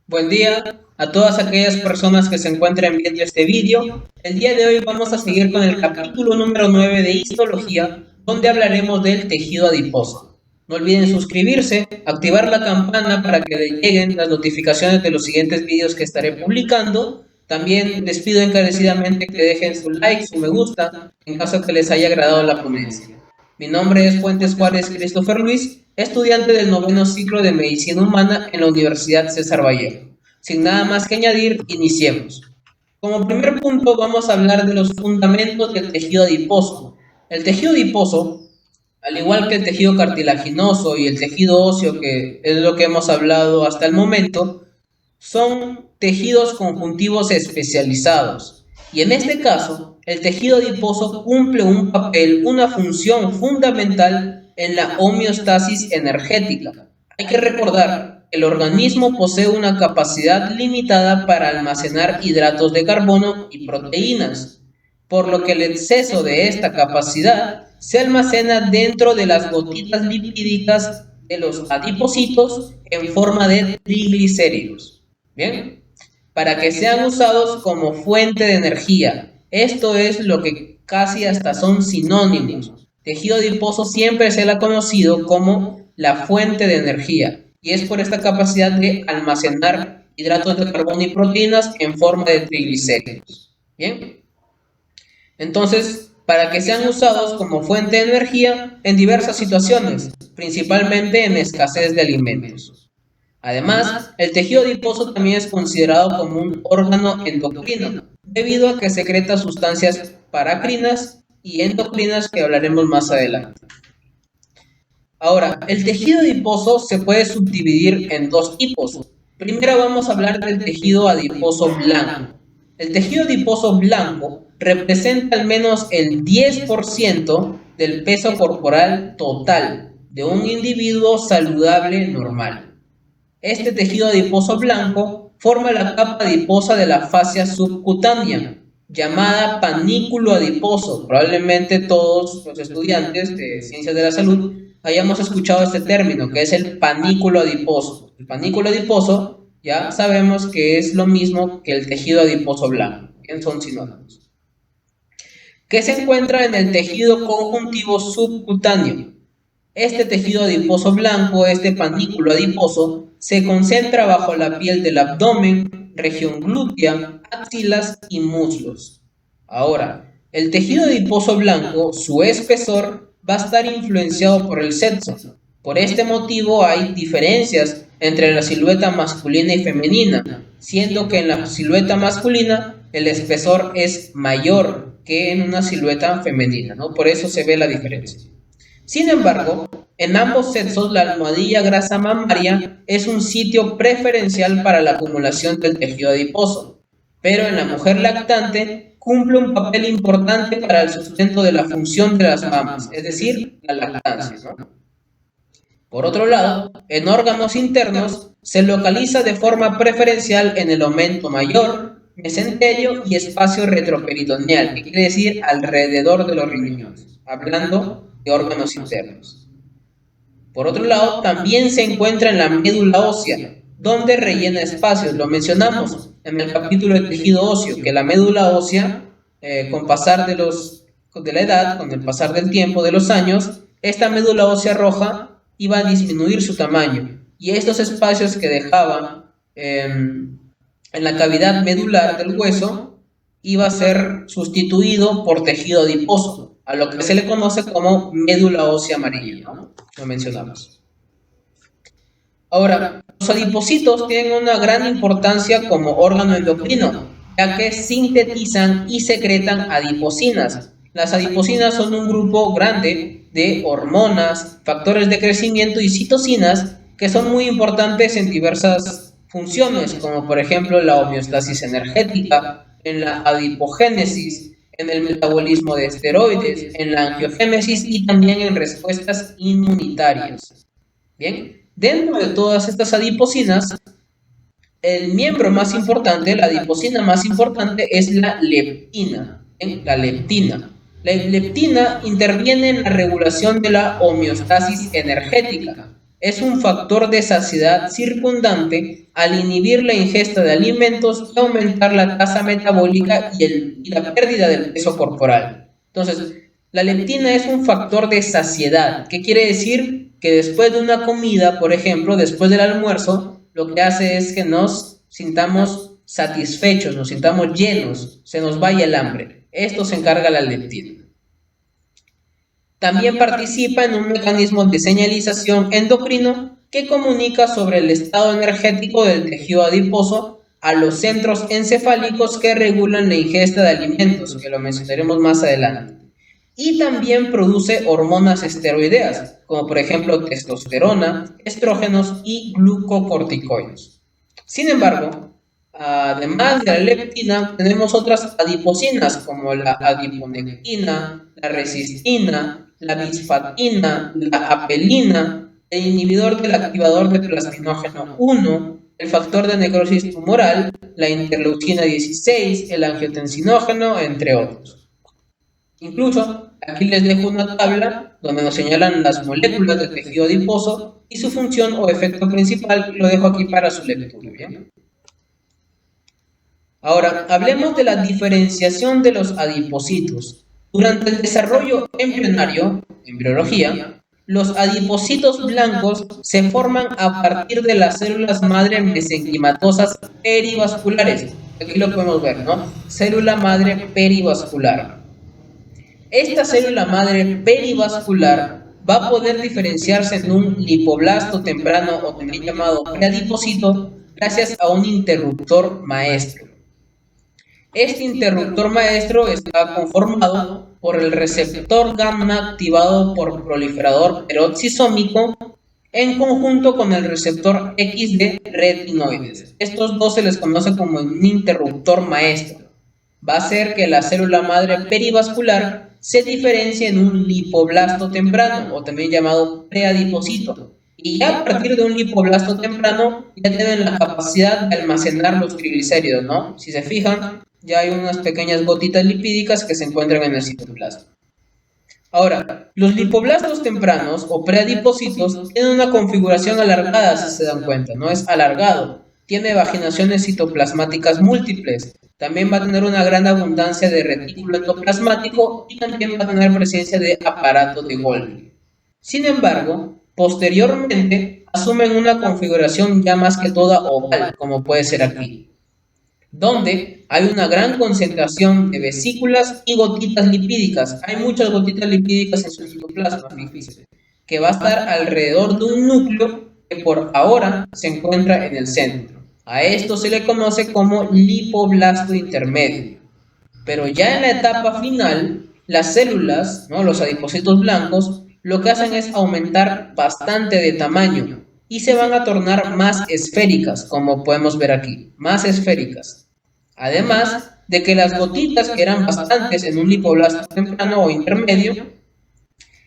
Buen día a todas aquellas personas que se encuentren viendo este vídeo. El día de hoy vamos a seguir con el capítulo número 9 de histología, donde hablaremos del tejido adiposo. No olviden suscribirse, activar la campana para que les lleguen las notificaciones de los siguientes vídeos que estaré publicando. También les pido encarecidamente que dejen su like, su me gusta, en caso que les haya agradado la ponencia. Mi nombre es Fuentes Juárez Christopher Luis, estudiante del noveno ciclo de Medicina Humana en la Universidad César Vallejo. Sin nada más que añadir, iniciemos. Como primer punto vamos a hablar de los fundamentos del tejido adiposo. El tejido adiposo, al igual que el tejido cartilaginoso y el tejido óseo, que es lo que hemos hablado hasta el momento, son tejidos conjuntivos especializados. Y en este caso, el tejido adiposo cumple un papel, una función fundamental en la homeostasis energética. Hay que recordar que el organismo posee una capacidad limitada para almacenar hidratos de carbono y proteínas, por lo que el exceso de esta capacidad se almacena dentro de las gotitas lipídicas de los adipocitos en forma de triglicéridos. Bien, para que sean usados como fuente de energía. Esto es lo que casi hasta son sinónimos. Tejido adiposo siempre se le ha conocido como la fuente de energía y es por esta capacidad de almacenar hidratos de carbono y proteínas en forma de triglicéridos. Bien, entonces, para que sean usados como fuente de energía en diversas situaciones, principalmente en escasez de alimentos. Además, el tejido adiposo también es considerado como un órgano endocrino, debido a que secreta sustancias paracrinas y endocrinas que hablaremos más adelante. Ahora, el tejido adiposo se puede subdividir en dos tipos. Primero vamos a hablar del tejido adiposo blanco. El tejido adiposo blanco representa al menos el 10% del peso corporal total de un individuo saludable normal. Este tejido adiposo blanco forma la capa adiposa de la fascia subcutánea, llamada panículo adiposo. Probablemente todos los estudiantes de Ciencias de la Salud hayamos escuchado este término, que es el panículo adiposo. El panículo adiposo ya sabemos que es lo mismo que el tejido adiposo blanco, que son sinónimos. ¿Qué se encuentra en el tejido conjuntivo subcutáneo? Este tejido adiposo blanco, este panículo adiposo, se concentra bajo la piel del abdomen, región glútea, axilas y muslos. Ahora, el tejido adiposo blanco, su espesor, va a estar influenciado por el sexo. Por este motivo hay diferencias entre la silueta masculina y femenina, siendo que en la silueta masculina el espesor es mayor que en una silueta femenina, ¿no? Por eso se ve la diferencia. Sin embargo, en ambos sexos la almohadilla grasa mamaria es un sitio preferencial para la acumulación del tejido adiposo, pero en la mujer lactante cumple un papel importante para el sustento de la función de las mamas, es decir, la lactancia, ¿no? Por otro lado, en órganos internos se localiza de forma preferencial en el aumento mayor, mesenterio y espacio retroperitoneal, que quiere decir alrededor de los riñones, hablando de órganos internos. Por otro lado, también se encuentra en la médula ósea, donde rellena espacios. Lo mencionamos en el capítulo de tejido óseo, que la médula ósea, con pasar de la edad, con el pasar del tiempo, de los años, esta médula ósea roja iba a disminuir su tamaño. Y estos espacios que dejaba en la cavidad medular del hueso iba a ser sustituido por tejido adiposo, a lo que se le conoce como médula ósea amarilla, ¿no? Lo mencionamos. Ahora, los adipocitos tienen una gran importancia como órgano endocrino, ya que sintetizan y secretan adipocinas. Las adipocinas son un grupo grande de hormonas, factores de crecimiento y citocinas que son muy importantes en diversas funciones, como por ejemplo la homeostasis energética, en la adipogénesis, en el metabolismo de esteroides, en la angiogénesis y también en respuestas inmunitarias. Bien, dentro de todas estas adipocinas, el miembro más importante, la adipocina más importante es la leptina. La leptina. La leptina interviene en la regulación de la homeostasis energética. es un factor de saciedad circundante al inhibir la ingesta de alimentos y aumentar la tasa metabólica y la pérdida del peso corporal. Entonces, la leptina es un factor de saciedad. ¿Qué quiere decir? Que después de una comida, por ejemplo, después del almuerzo, lo que hace es que nos sintamos satisfechos, nos sintamos llenos, se nos vaya el hambre. Esto se encarga la leptina. También participa en un mecanismo de señalización endocrino que comunica sobre el estado energético del tejido adiposo a los centros encefálicos que regulan la ingesta de alimentos, que lo mencionaremos más adelante. Y también produce hormonas esteroideas, como por ejemplo testosterona, estrógenos y glucocorticoides. Sin embargo, además de la leptina, tenemos otras adipocinas como la adiponectina, la resistina, la bisfatina, la apelina, el inhibidor del activador de plasminógeno 1, el factor de necrosis tumoral, la interleucina 16, el angiotensinógeno, entre otros. Incluso, aquí les dejo una tabla donde nos señalan las moléculas del tejido adiposo y su función o efecto principal, lo dejo aquí para su lectura, ¿bien? Ahora, hablemos de la diferenciación de los adipocitos. Durante el desarrollo embrionario, embriología, los adipocitos blancos se forman a partir de las células madre mesenquimatosas perivasculares. Aquí lo podemos ver, ¿no? Célula madre perivascular. Esta célula madre perivascular va a poder diferenciarse en un lipoblasto temprano o también llamado preadipocito gracias a un interruptor maestro. Este interruptor maestro está conformado por el receptor gamma activado por proliferador peroxisómico en conjunto con el receptor X de retinoides. Estos dos se les conoce como un interruptor maestro. Va a hacer que la célula madre perivascular se diferencie en un lipoblasto temprano, o también llamado preadipocito. Y ya a partir de un lipoblasto temprano, ya tienen la capacidad de almacenar los triglicéridos, ¿no? Si se fijan, ya hay unas pequeñas gotitas lipídicas que se encuentran en el citoplasma. Ahora, los lipoblastos tempranos o preadipocitos tienen una configuración alargada, si se dan cuenta, ¿no? Es alargado. Tiene vaginaciones citoplasmáticas múltiples. También va a tener una gran abundancia de retículo endoplasmático y también va a tener presencia de aparato de Golgi. Sin embargo, posteriormente asumen una configuración ya más que toda oval, como puede ser aquí, donde hay una gran concentración de vesículas y gotitas lipídicas. Hay muchas gotitas lipídicas en su citoplasma, fíjense, que va a estar alrededor de un núcleo que por ahora se encuentra en el centro. A esto se le conoce como lipoblasto intermedio. Pero ya en la etapa final, las células, ¿no?, los adipocitos blancos, lo que hacen es aumentar bastante de tamaño y se van a tornar más esféricas, como podemos ver aquí, más esféricas. Además de que las gotitas, que eran bastantes en un lipoblasto temprano o intermedio,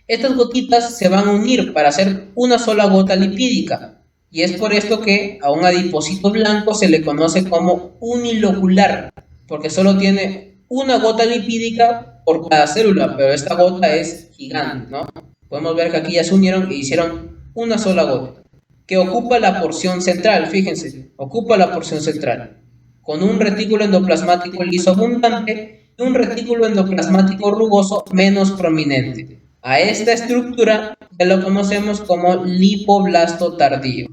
estas gotitas se van a unir para hacer una sola gota lipídica. Y es por esto que a un adipocito blanco se le conoce como unilocular, porque solo tiene una gota lipídica por cada célula, pero esta gota es gigante, ¿no? Podemos ver que aquí ya se unieron e hicieron una sola gota, que ocupa la porción central, fíjense, ocupa la porción central, con un retículo endoplasmático liso abundante y un retículo endoplasmático rugoso menos prominente. A esta estructura ya lo conocemos como lipoblasto tardío.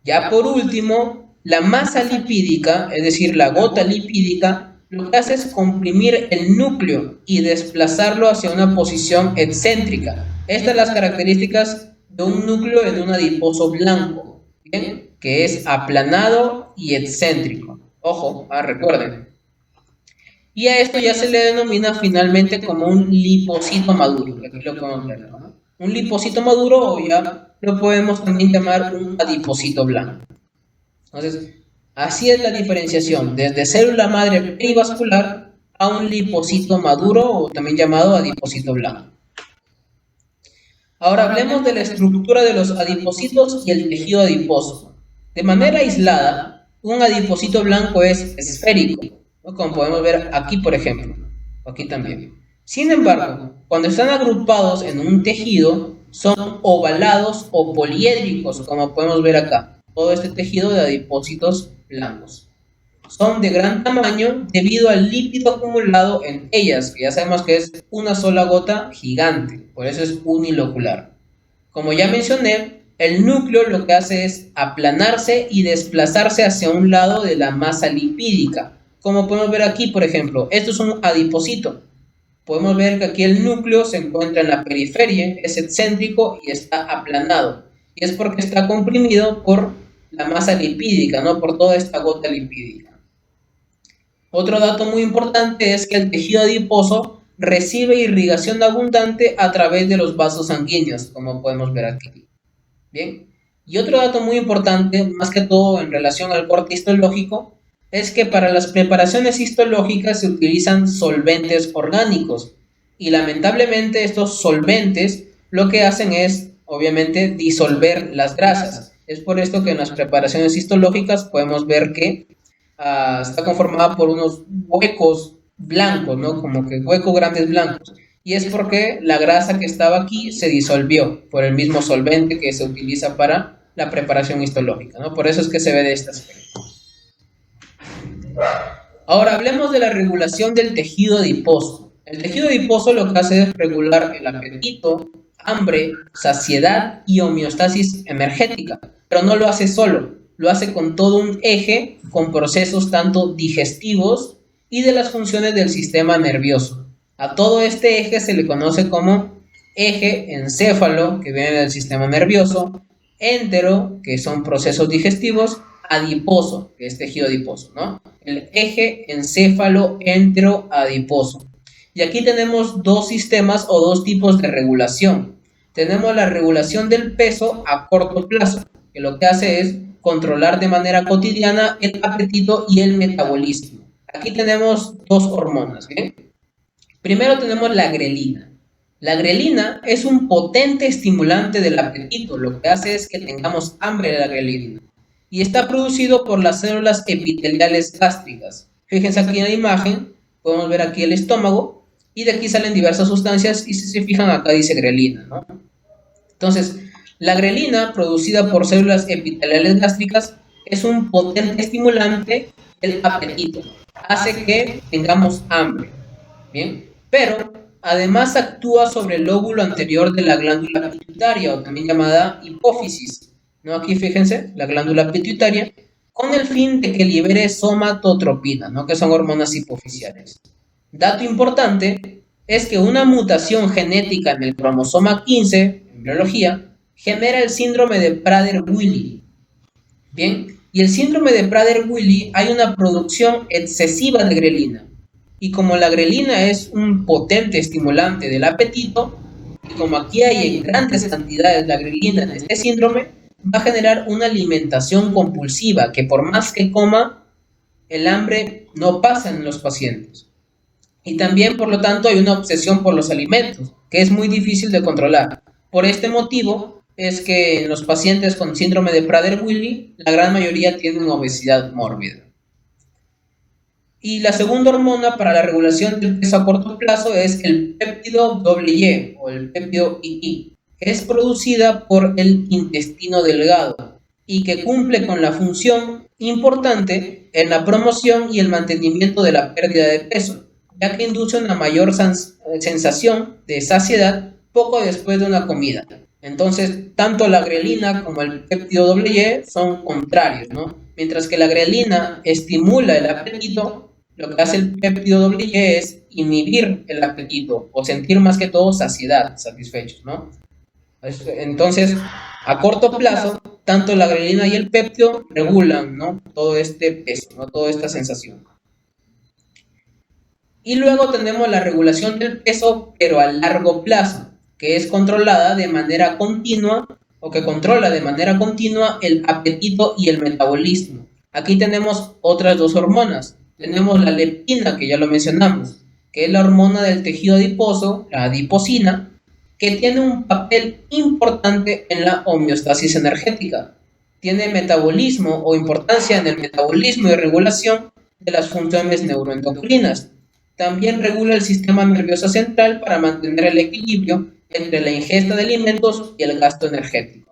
Ya por último, la masa lipídica, es decir, la gota lipídica, lo que hace es comprimir el núcleo y desplazarlo hacia una posición excéntrica. Estas son las características de un núcleo en un adiposo blanco, ¿bien?, que es aplanado y excéntrico. Ojo, recuerden. Y a esto ya se le denomina finalmente como un lipocito maduro. Aquí lo podemos ver, ¿no? Un lipocito maduro, o ya lo podemos también llamar un adipocito blanco. Entonces, así es la diferenciación, desde célula madre perivascular a un lipocito maduro, o también llamado adipocito blanco. Ahora hablemos de la estructura de los adipocitos y el tejido adiposo. De manera aislada, un adipocito blanco es esférico, ¿no?, como podemos ver aquí, por ejemplo, aquí también. Sin embargo, cuando están agrupados en un tejido, son ovalados o poliédricos, como podemos ver acá. Todo este tejido de adipocitos blancos. Son de gran tamaño debido al lípido acumulado en ellas, que ya sabemos que es una sola gota gigante, por eso es unilocular. Como ya mencioné, el núcleo lo que hace es aplanarse y desplazarse hacia un lado de la masa lipídica. Como podemos ver aquí, por ejemplo, esto es un adipocito. Podemos ver que aquí el núcleo se encuentra en la periferia, es excéntrico y está aplanado. Y es porque está comprimido por la masa lipídica, ¿no? Por toda esta gota lipídica. Otro dato muy importante es que el tejido adiposo recibe irrigación abundante a través de los vasos sanguíneos, como podemos ver aquí. Bien. Y otro dato muy importante, más que todo en relación al corte histológico, es que para las preparaciones histológicas se utilizan solventes orgánicos. Y lamentablemente estos solventes lo que hacen es, obviamente, disolver las grasas. Es por esto que en las preparaciones histológicas podemos ver que está conformada por unos huecos blancos, ¿no? Como que huecos grandes blancos. Y es porque la grasa que estaba aquí se disolvió por el mismo solvente que se utiliza para la preparación histológica, ¿no? Por eso es que se ve de esta aspecto. Ahora hablemos de la regulación del tejido adiposo. El tejido adiposo lo que hace es regular el apetito, hambre, saciedad y homeostasis energética, pero no lo hace solo, lo hace con todo un eje con procesos tanto digestivos y de las funciones del sistema nervioso. A todo este eje se le conoce como eje encéfalo, que viene del sistema nervioso, entero, que son procesos digestivos, adiposo, que es tejido adiposo, ¿no? El eje encéfalo entero adiposo. Y aquí tenemos dos sistemas o dos tipos de regulación. Tenemos la regulación del peso a corto plazo, que lo que hace es controlar de manera cotidiana el apetito y el metabolismo. Aquí tenemos dos hormonas, ¿bien? Primero tenemos la grelina. La grelina es un potente estimulante del apetito, lo que hace es que tengamos hambre de la grelina. Y está producido por las células epiteliales gástricas. Fíjense aquí en la imagen, podemos ver aquí el estómago, y de aquí salen diversas sustancias, y si se fijan acá dice grelina, ¿no? Entonces, la grelina, producida por células epiteliales gástricas, es un potente estimulante del apetito. Hace que tengamos hambre, ¿bien? Pero, además actúa sobre el lóbulo anterior de la glándula pituitaria, o también llamada hipófisis, ¿no? Aquí fíjense, la glándula pituitaria, con el fin de que libere somatotropina, ¿no? Que son hormonas hipofisiales. Dato importante es que una mutación genética en el cromosoma 15, en biología, genera el síndrome de Prader-Willi. Bien, y el síndrome de Prader-Willi hay una producción excesiva de grelina. Y como la grelina es un potente estimulante del apetito, y como aquí hay en grandes cantidades la grelina en este síndrome, va a generar una alimentación compulsiva que por más que coma, el hambre no pasa en los pacientes. Y también, por lo tanto, hay una obsesión por los alimentos, que es muy difícil de controlar. Por este motivo es que en los pacientes con síndrome de Prader-Willi, la gran mayoría tienen obesidad mórbida. Y la segunda hormona para la regulación del peso a corto plazo es el péptido Y o el péptido II, que es producida por el intestino delgado y que cumple con la función importante en la promoción y el mantenimiento de la pérdida de peso, ya que induce una mayor sensación de saciedad poco después de una comida. Entonces, tanto la grelina como el péptido Y son contrarios, ¿no? Mientras que la grelina estimula el apetito, lo que hace el péptido Y es inhibir el apetito o sentir más que todo saciedad, satisfechos, ¿no? Entonces, a corto plazo, tanto la grelina y el péptido regulan, ¿no? Todo este peso, ¿no? Toda esta sensación. Y luego tenemos la regulación del peso, pero a largo plazo, que es controlada de manera continua o que controla de manera continua el apetito y el metabolismo. Aquí tenemos otras dos hormonas. Tenemos la leptina, que ya lo mencionamos, que es la hormona del tejido adiposo, la adiposina, que tiene un papel importante en la homeostasis energética. Tiene metabolismo o importancia en el metabolismo y regulación de las funciones neuroendocrinas. También regula el sistema nervioso central para mantener el equilibrio entre la ingesta de alimentos y el gasto energético.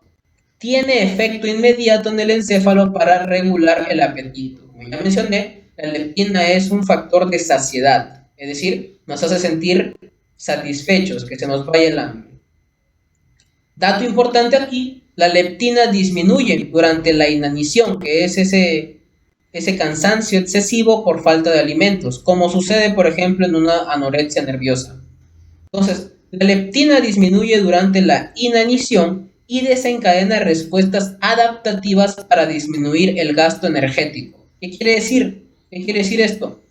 Tiene efecto inmediato en el encéfalo para regular el apetito. Como ya mencioné, la leptina es un factor de saciedad, es decir, nos hace sentir satisfechos, que se nos vaya el hambre. Dato importante aquí, la leptina disminuye durante la inanición, que es ese cansancio excesivo por falta de alimentos, como sucede por ejemplo en una anorexia nerviosa. Entonces, la leptina disminuye durante la inanición y desencadena respuestas adaptativas para disminuir el gasto energético. ¿Qué quiere decir? ¿Qué quiere decir esto?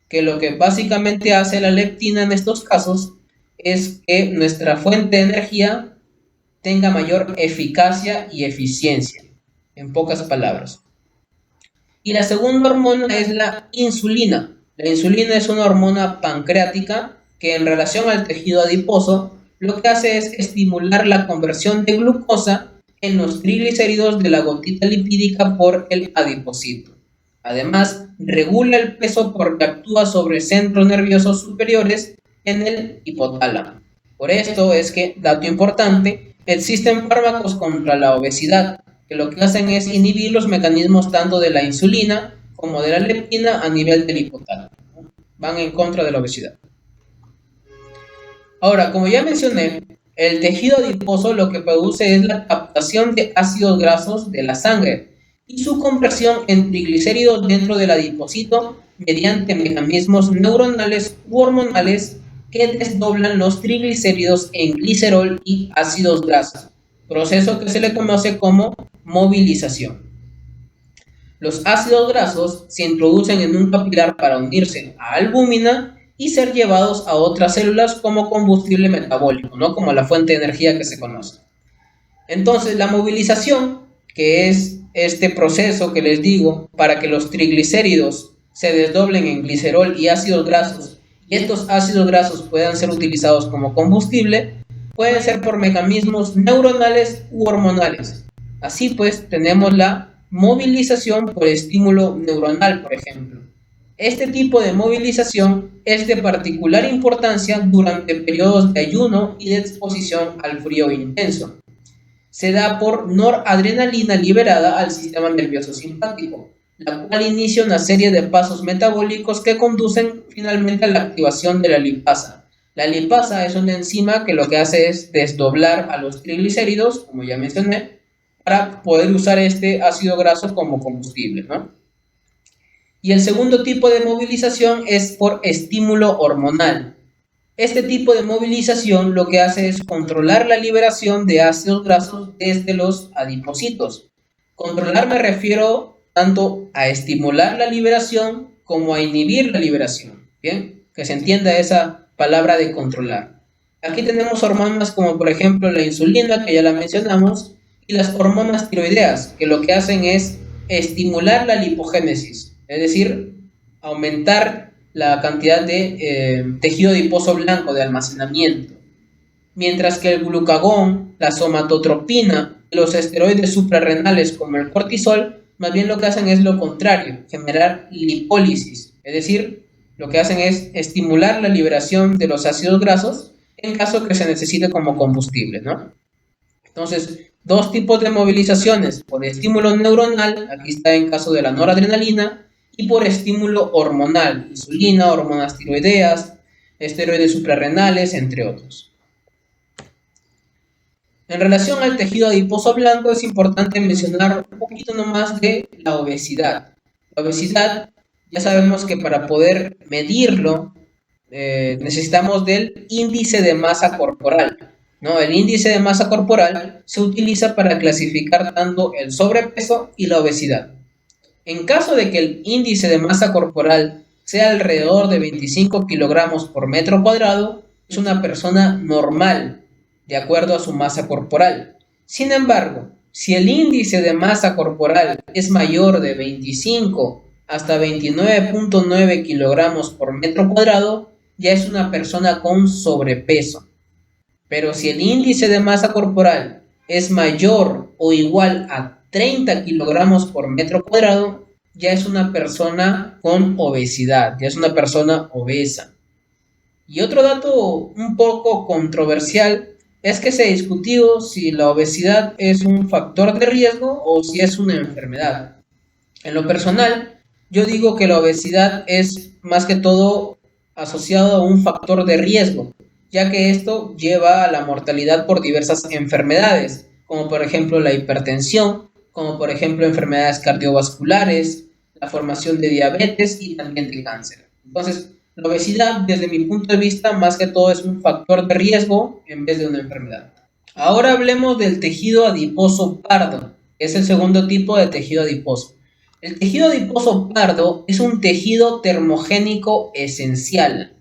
Que lo que básicamente hace la leptina en estos casos es que nuestra fuente de energía tenga mayor eficacia y eficiencia, en pocas palabras. Y la segunda hormona es la insulina. La insulina es una hormona pancreática que en relación al tejido adiposo lo que hace es estimular la conversión de glucosa en los triglicéridos de la gotita lipídica por el adipocito. Además, regula el peso porque actúa sobre centros nerviosos superiores en el hipotálamo. Por esto es que, dato importante, existen fármacos contra la obesidad, que lo que hacen es inhibir los mecanismos tanto de la insulina como de la leptina a nivel del hipotálamo. Van en contra de la obesidad. Ahora, como ya mencioné, el tejido adiposo lo que produce es la captación de ácidos grasos de la sangre y su conversión en triglicéridos dentro del adipocito mediante mecanismos neuronales u hormonales que desdoblan los triglicéridos en glicerol y ácidos grasos, proceso que se le conoce como movilización. Los ácidos grasos se introducen en un capilar para unirse a albúmina y ser llevados a otras células como combustible metabólico, ¿no? Como la fuente de energía que se conoce. Entonces, la movilización, que es este proceso que les digo, para que los triglicéridos se desdoblen en glicerol y ácidos grasos, y estos ácidos grasos puedan ser utilizados como combustible, pueden ser por mecanismos neuronales u hormonales. Así pues, tenemos la movilización por estímulo neuronal, por ejemplo. Este tipo de movilización es de particular importancia durante periodos de ayuno y de exposición al frío intenso. Se da por noradrenalina liberada al sistema nervioso simpático, la cual inicia una serie de pasos metabólicos que conducen finalmente a la activación de la lipasa. La lipasa es una enzima que lo que hace es desdoblar a los triglicéridos, como ya mencioné, para poder usar este ácido graso como combustible, ¿no? Y el segundo tipo de movilización es por estímulo hormonal. Este tipo de movilización lo que hace es controlar la liberación de ácidos grasos desde los adipocitos. Controlar me refiero tanto a estimular la liberación como a inhibir la liberación. Bien, que se entienda esa palabra de controlar. Aquí tenemos hormonas como por ejemplo la insulina, que ya la mencionamos, y las hormonas tiroideas, que lo que hacen es estimular la lipogénesis. Es decir, aumentar la cantidad de tejido adiposo blanco de almacenamiento. Mientras que el glucagón, la somatotropina y los esteroides suprarrenales como el cortisol, más bien lo que hacen es lo contrario, generar lipólisis. Es decir, lo que hacen es estimular la liberación de los ácidos grasos en caso que se necesite como combustible, ¿no? Entonces, dos tipos de movilizaciones, por estímulo neuronal, aquí está en caso de la noradrenalina, y por estímulo hormonal, insulina, hormonas tiroideas, esteroides suprarrenales, entre otros. En relación al tejido adiposo blanco es importante mencionar un poquito nomás de la obesidad. La obesidad, ya sabemos que para poder medirlo necesitamos del índice de masa corporal, ¿no? El índice de masa corporal se utiliza para clasificar tanto el sobrepeso y la obesidad. En caso de que el índice de masa corporal sea alrededor de 25 kilogramos por metro cuadrado, es una persona normal, de acuerdo a su masa corporal. Sin embargo, si el índice de masa corporal es mayor de 25 hasta 29.9 kilogramos por metro cuadrado, ya es una persona con sobrepeso. Pero si el índice de masa corporal es mayor o igual a 30 kilogramos por metro cuadrado, ya es una persona con obesidad, ya es una persona obesa. Y otro dato un poco controversial es que se ha discutido si la obesidad es un factor de riesgo o si es una enfermedad. En lo personal, yo digo que la obesidad es más que todo asociado a un factor de riesgo, ya que esto lleva a la mortalidad por diversas enfermedades, como por ejemplo la hipertensión, como por ejemplo enfermedades cardiovasculares, la formación de diabetes y también de cáncer. Entonces, la obesidad, desde mi punto de vista, más que todo es un factor de riesgo en vez de una enfermedad. Ahora hablemos del tejido adiposo pardo, que es el segundo tipo de tejido adiposo. El tejido adiposo pardo es un tejido termogénico esencial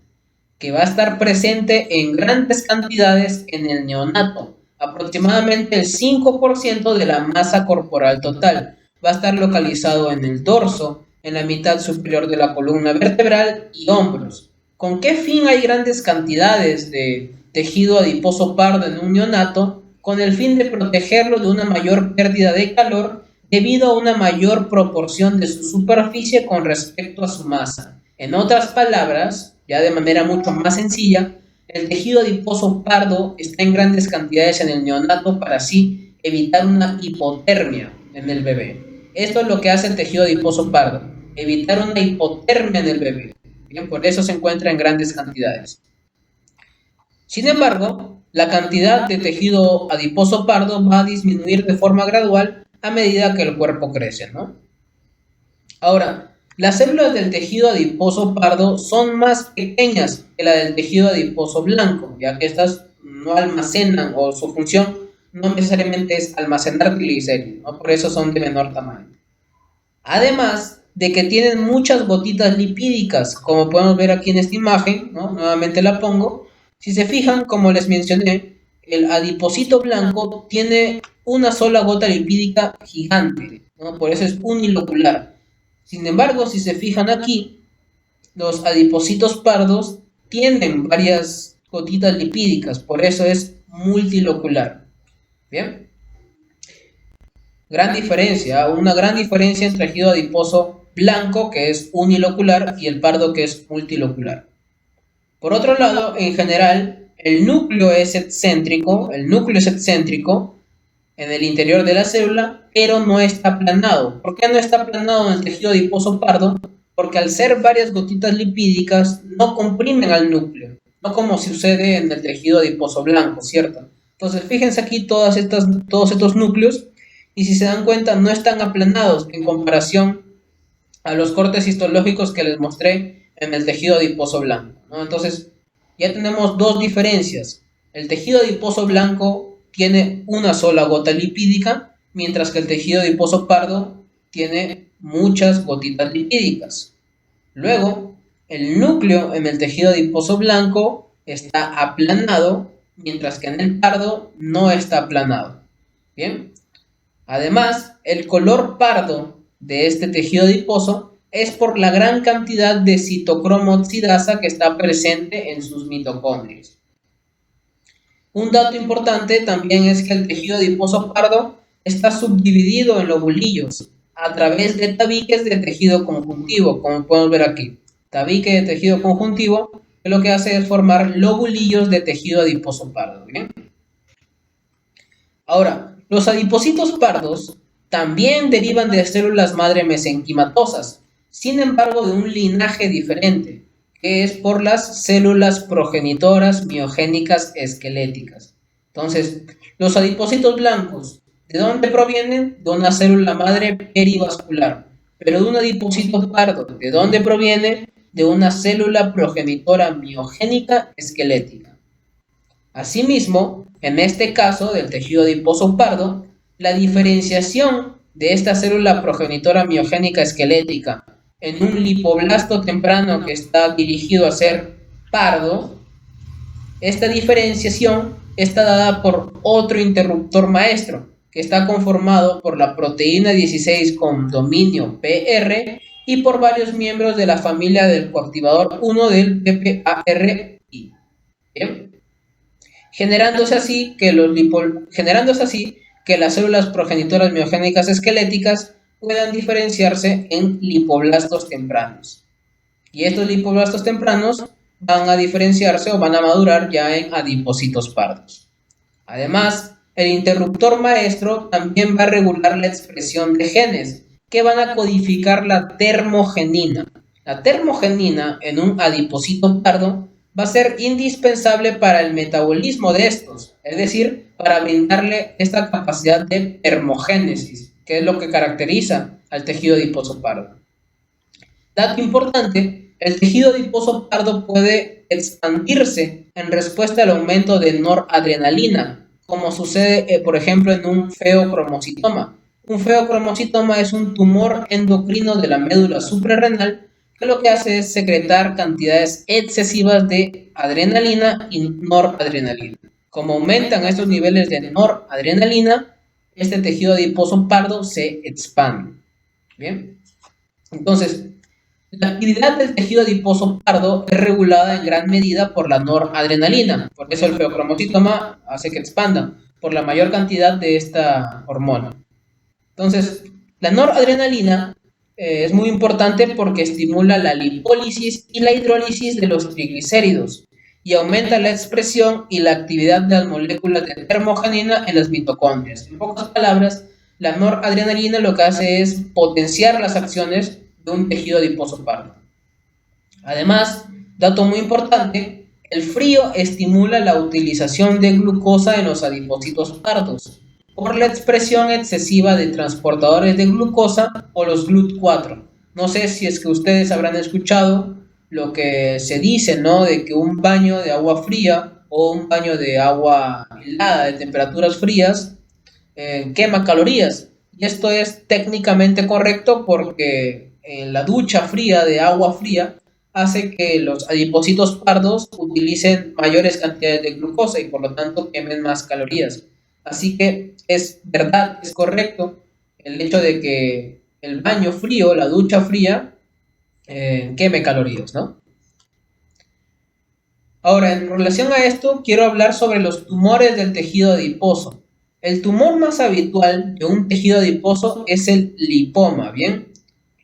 que va a estar presente en grandes cantidades en el neonato, aproximadamente el 5% de la masa corporal total. Va a estar localizado en el dorso, en la mitad superior de la columna vertebral y hombros. ¿Con qué fin hay grandes cantidades de tejido adiposo pardo en un neonato? Con el fin de protegerlo de una mayor pérdida de calor debido a una mayor proporción de su superficie con respecto a su masa. En otras palabras, ya de manera mucho más sencilla, el tejido adiposo pardo está en grandes cantidades en el neonato para así evitar una hipotermia en el bebé. Esto es lo que hace el tejido adiposo pardo, evitar una hipotermia en el bebé. Bien, por eso se encuentra en grandes cantidades. Sin embargo, la cantidad de tejido adiposo pardo va a disminuir de forma gradual a medida que el cuerpo crece, ¿no? Ahora, las células del tejido adiposo pardo son más pequeñas que la del tejido adiposo blanco, ya que estas no almacenan o su función no necesariamente es almacenar triglicéridos, ¿no? Por eso son de menor tamaño. Además de que tienen muchas gotitas lipídicas, como podemos ver aquí en esta imagen, ¿no? Nuevamente la pongo. Si se fijan, como les mencioné, el adipocito blanco tiene una sola gota lipídica gigante, ¿no? Por eso es unilocular. Sin embargo, si se fijan aquí, los adipocitos pardos tienen varias gotitas lipídicas, por eso es multilocular. Bien. Una gran diferencia entre el tejido adiposo blanco, que es unilocular, y el pardo, que es multilocular. Por otro lado, en general, el núcleo es excéntrico en el interior de la célula, pero no está aplanado. ¿Por qué no está aplanado en el tejido adiposo pardo? Porque al ser varias gotitas lipídicas, no comprimen al núcleo, no como sucede en el tejido adiposo blanco, ¿cierto? Entonces, fíjense aquí todos estos núcleos, y si se dan cuenta, no están aplanados en comparación a los cortes histológicos que les mostré en el tejido adiposo blanco, ¿no? Entonces, ya tenemos dos diferencias. El tejido adiposo blanco tiene una sola gota lipídica, mientras que el tejido adiposo pardo tiene muchas gotitas lipídicas. Luego, el núcleo en el tejido adiposo blanco está aplanado, mientras que en el pardo no está aplanado. Bien. Además, el color pardo de este tejido adiposo es por la gran cantidad de citocromo oxidasa que está presente en sus mitocondrias. Un dato importante también es que el tejido adiposo pardo está subdividido en lobulillos a través de tabiques de tejido conjuntivo, como podemos ver aquí. Tabique de tejido conjuntivo, que lo que hace es formar lobulillos de tejido adiposo pardo. ¿Bien? Ahora, los adipocitos pardos también derivan de células madre mesenquimatosas, sin embargo de un linaje diferente, que es por las células progenitoras miogénicas esqueléticas. Entonces, los adipocitos blancos, ¿de dónde provienen? De una célula madre perivascular. Pero de un adipocito pardo, ¿de dónde proviene? De una célula progenitora miogénica esquelética. Asimismo, en este caso del tejido adiposo pardo, la diferenciación de esta célula progenitora miogénica esquelética en un lipoblasto temprano que está dirigido a ser pardo, esta diferenciación está dada por otro interruptor maestro, que está conformado por la proteína 16 con dominio PR y por varios miembros de la familia del coactivador 1 del PPARI. ¿Bien? Generándose así que las células progenitoras miogénicas esqueléticas puedan diferenciarse en lipoblastos tempranos. Y estos lipoblastos tempranos van a diferenciarse o van a madurar ya en adipocitos pardos. Además, el interruptor maestro también va a regular la expresión de genes que van a codificar la termogenina. La termogenina en un adipocito pardo va a ser indispensable para el metabolismo de estos, es decir, para brindarle esta capacidad de termogénesis, que es lo que caracteriza al tejido adiposo pardo. Dato importante, el tejido adiposo pardo puede expandirse en respuesta al aumento de noradrenalina, como sucede, por ejemplo, en un feocromocitoma. Un feocromocitoma es un tumor endocrino de la médula suprarrenal que lo que hace es secretar cantidades excesivas de adrenalina y noradrenalina. Como aumentan estos niveles de noradrenalina, este tejido adiposo pardo se expande. Bien, entonces, la actividad del tejido adiposo pardo es regulada en gran medida por la noradrenalina, por eso el feocromocitoma hace que expanda por la mayor cantidad de esta hormona. Entonces, la noradrenalina es muy importante porque estimula la lipólisis y la hidrólisis de los triglicéridos y aumenta la expresión y la actividad de las moléculas de termogenina en las mitocondrias. En pocas palabras, la noradrenalina lo que hace es potenciar las acciones de un tejido adiposo pardo. Además, dato muy importante, el frío estimula la utilización de glucosa en los adipocitos pardos por la expresión excesiva de transportadores de glucosa o los GLUT4. No sé si es que ustedes habrán escuchado lo que se dice, ¿no? De que un baño de agua fría o un baño de agua helada de temperaturas frías quema calorías. Y esto es técnicamente correcto porque en la ducha fría de agua fría hace que los adipocitos pardos utilicen mayores cantidades de glucosa y por lo tanto quemen más calorías. Así que es verdad, es correcto el hecho de que el baño frío, la ducha fría, queme calorías, ¿no? Ahora, en relación a esto, quiero hablar sobre los tumores del tejido adiposo. El tumor más habitual de un tejido adiposo es el lipoma, ¿bien?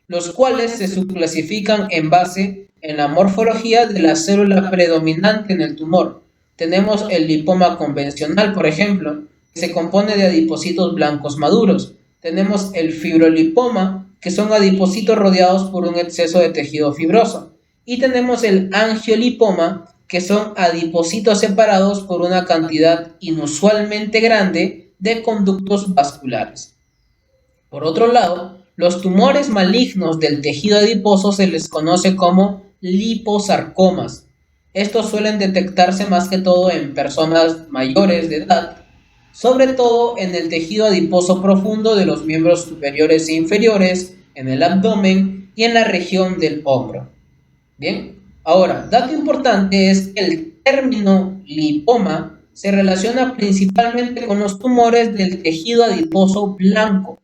Los cuales se subclasifican en base en la morfología de la célula predominante en el tumor. Tenemos el lipoma convencional, por ejemplo, que se compone de adipocitos blancos maduros. Tenemos el fibrolipoma, que son adipocitos rodeados por un exceso de tejido fibroso. Y tenemos el angiolipoma, que son adipocitos separados por una cantidad inusualmente grande de conductos vasculares. Por otro lado, los tumores malignos del tejido adiposo se les conoce como liposarcomas. Estos suelen detectarse más que todo en personas mayores de edad, sobre todo en el tejido adiposo profundo de los miembros superiores e inferiores, en el abdomen y en la región del hombro. Bien, ahora, dato importante es que el término lipoma se relaciona principalmente con los tumores del tejido adiposo blanco,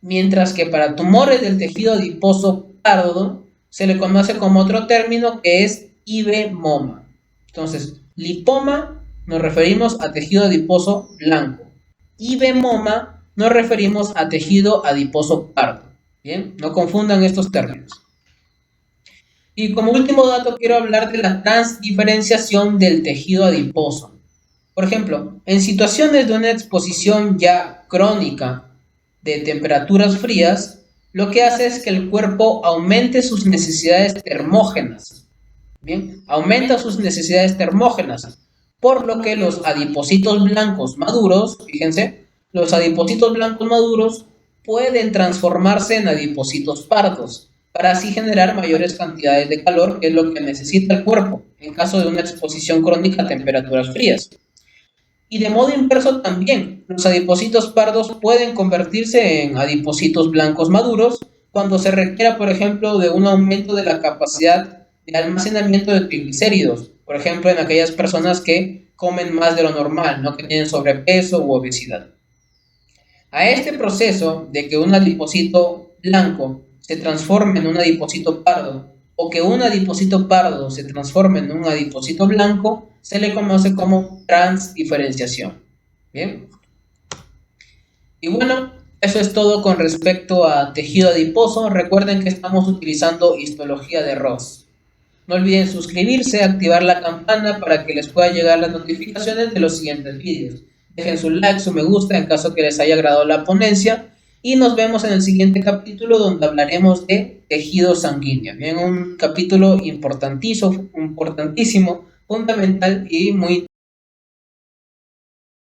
mientras que para tumores del tejido adiposo pardo se le conoce como otro término que es ibemoma. Entonces, lipoma nos referimos a tejido adiposo blanco. Ibemoma nos referimos a tejido adiposo pardo. Bien, no confundan estos términos. Y como último dato quiero hablar de la transdiferenciación del tejido adiposo. Por ejemplo, en situaciones de una exposición ya crónica de temperaturas frías, lo que hace es que el cuerpo aumente sus necesidades termógenas. Bien, aumenta sus necesidades termógenas, por lo que los adipocitos blancos maduros, fíjense, los adipocitos blancos maduros pueden transformarse en adipocitos pardos, para así generar mayores cantidades de calor, que es lo que necesita el cuerpo en caso de una exposición crónica a temperaturas frías. Y de modo inverso también, los adipocitos pardos pueden convertirse en adipocitos blancos maduros cuando se requiera, por ejemplo, de un aumento de la capacidad de almacenamiento de triglicéridos, por ejemplo, en aquellas personas que comen más de lo normal, ¿no? Que tienen sobrepeso u obesidad. A este proceso de que un adipocito blanco se transforme en un adipocito pardo o que un adipocito pardo se transforme en un adipocito blanco se le conoce como transdiferenciación. Bien. Y bueno, eso es todo con respecto a tejido adiposo. Recuerden que estamos utilizando histología de Ross. No olviden suscribirse, activar la campana para que les pueda llegar las notificaciones de los siguientes vídeos. Dejen su like, su me gusta en caso que les haya agradado la ponencia. Y nos vemos en el siguiente capítulo donde hablaremos de tejido sanguíneo. Bien, un capítulo importantísimo, fundamental y muy